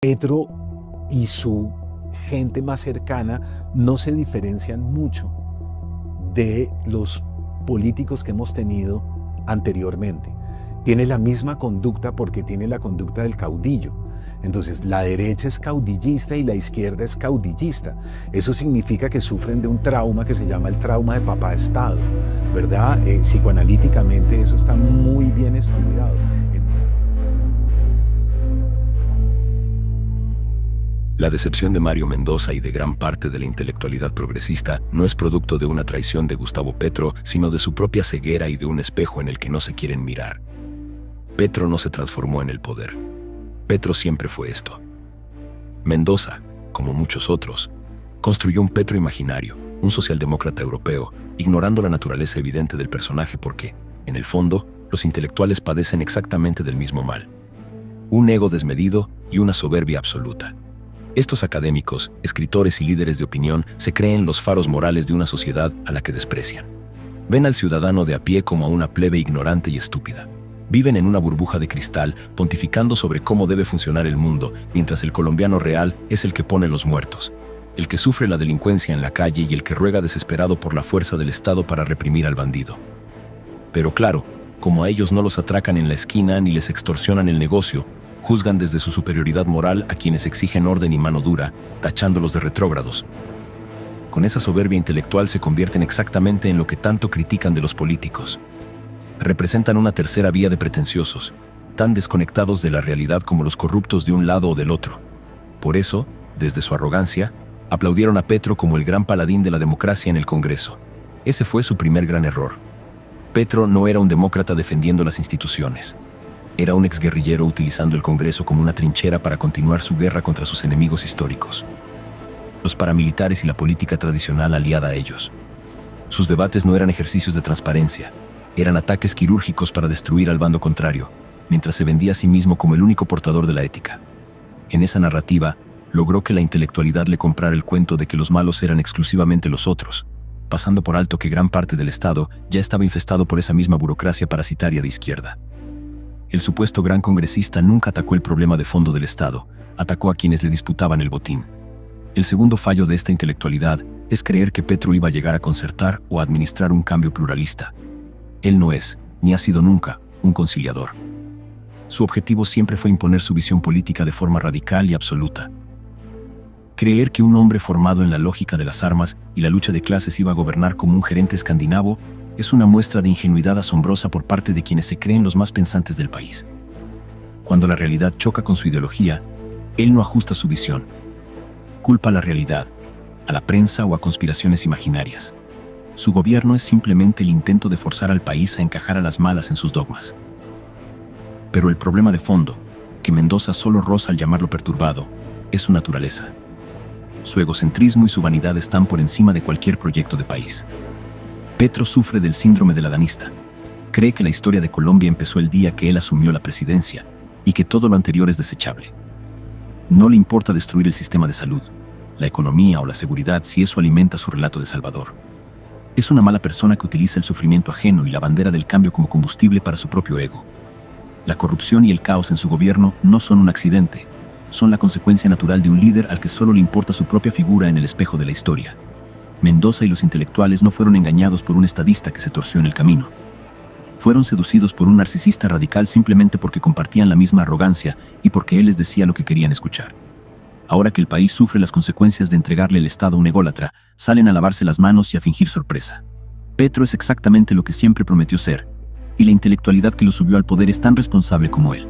Petro y su gente más cercana no se diferencian mucho de los políticos que hemos tenido anteriormente. Tiene la misma conducta porque tiene la conducta del caudillo. Entonces, la derecha es caudillista y la izquierda es caudillista. Eso significa que sufren de un trauma que se llama el trauma de papá Estado, ¿verdad? Psicoanalíticamente eso está muy bien estudiado. La decepción de Mario Mendoza y de gran parte de la intelectualidad progresista no es producto de una traición de Gustavo Petro, sino de su propia ceguera y de un espejo en el que no se quieren mirar. Petro no se transformó en el poder. Petro siempre fue esto. Mendoza, como muchos otros, construyó un Petro imaginario, un socialdemócrata europeo, ignorando la naturaleza evidente del personaje porque, en el fondo, los intelectuales padecen exactamente del mismo mal. Un ego desmedido y una soberbia absoluta. Estos académicos, escritores y líderes de opinión se creen los faros morales de una sociedad a la que desprecian. Ven al ciudadano de a pie como a una plebe ignorante y estúpida. Viven en una burbuja de cristal, pontificando sobre cómo debe funcionar el mundo, mientras el colombiano real es el que pone los muertos, el que sufre la delincuencia en la calle y el que ruega desesperado por la fuerza del Estado para reprimir al bandido. Pero claro, como a ellos no los atracan en la esquina ni les extorsionan el negocio, juzgan desde su superioridad moral a quienes exigen orden y mano dura, tachándolos de retrógrados. Con esa soberbia intelectual se convierten exactamente en lo que tanto critican de los políticos. Representan una tercera vía de pretenciosos, tan desconectados de la realidad como los corruptos de un lado o del otro. Por eso, desde su arrogancia, aplaudieron a Petro como el gran paladín de la democracia en el Congreso. Ese fue su primer gran error. Petro no era un demócrata defendiendo las instituciones. Era un exguerrillero utilizando el Congreso como una trinchera para continuar su guerra contra sus enemigos históricos, los paramilitares y la política tradicional aliada a ellos. Sus debates no eran ejercicios de transparencia, eran ataques quirúrgicos para destruir al bando contrario, mientras se vendía a sí mismo como el único portador de la ética. En esa narrativa, logró que la intelectualidad le comprara el cuento de que los malos eran exclusivamente los otros, pasando por alto que gran parte del Estado ya estaba infestado por esa misma burocracia parasitaria de izquierda. El supuesto gran congresista nunca atacó el problema de fondo del Estado, atacó a quienes le disputaban el botín. El segundo fallo de esta intelectualidad es creer que Petro iba a llegar a concertar o a administrar un cambio pluralista. Él no es, ni ha sido nunca, un conciliador. Su objetivo siempre fue imponer su visión política de forma radical y absoluta. Creer que un hombre formado en la lógica de las armas y la lucha de clases iba a gobernar como un gerente escandinavo es una muestra de ingenuidad asombrosa por parte de quienes se creen los más pensantes del país. Cuando la realidad choca con su ideología, él no ajusta su visión. Culpa a la realidad, a la prensa o a conspiraciones imaginarias. Su gobierno es simplemente el intento de forzar al país a encajar a las malas en sus dogmas. Pero el problema de fondo, que Mendoza solo roza al llamarlo perturbado, es su naturaleza. Su egocentrismo y su vanidad están por encima de cualquier proyecto de país. Petro sufre del síndrome del adanista. Cree que la historia de Colombia empezó el día que él asumió la presidencia y que todo lo anterior es desechable. No le importa destruir el sistema de salud, la economía o la seguridad si eso alimenta su relato de Salvador. Es una mala persona que utiliza el sufrimiento ajeno y la bandera del cambio como combustible para su propio ego. La corrupción y el caos en su gobierno no son un accidente, son la consecuencia natural de un líder al que solo le importa su propia figura en el espejo de la historia. Mendoza y los intelectuales no fueron engañados por un estadista que se torció en el camino. Fueron seducidos por un narcisista radical simplemente porque compartían la misma arrogancia y porque él les decía lo que querían escuchar. Ahora que el país sufre las consecuencias de entregarle el Estado a un ególatra, salen a lavarse las manos y a fingir sorpresa. Petro es exactamente lo que siempre prometió ser, y la intelectualidad que lo subió al poder es tan responsable como él.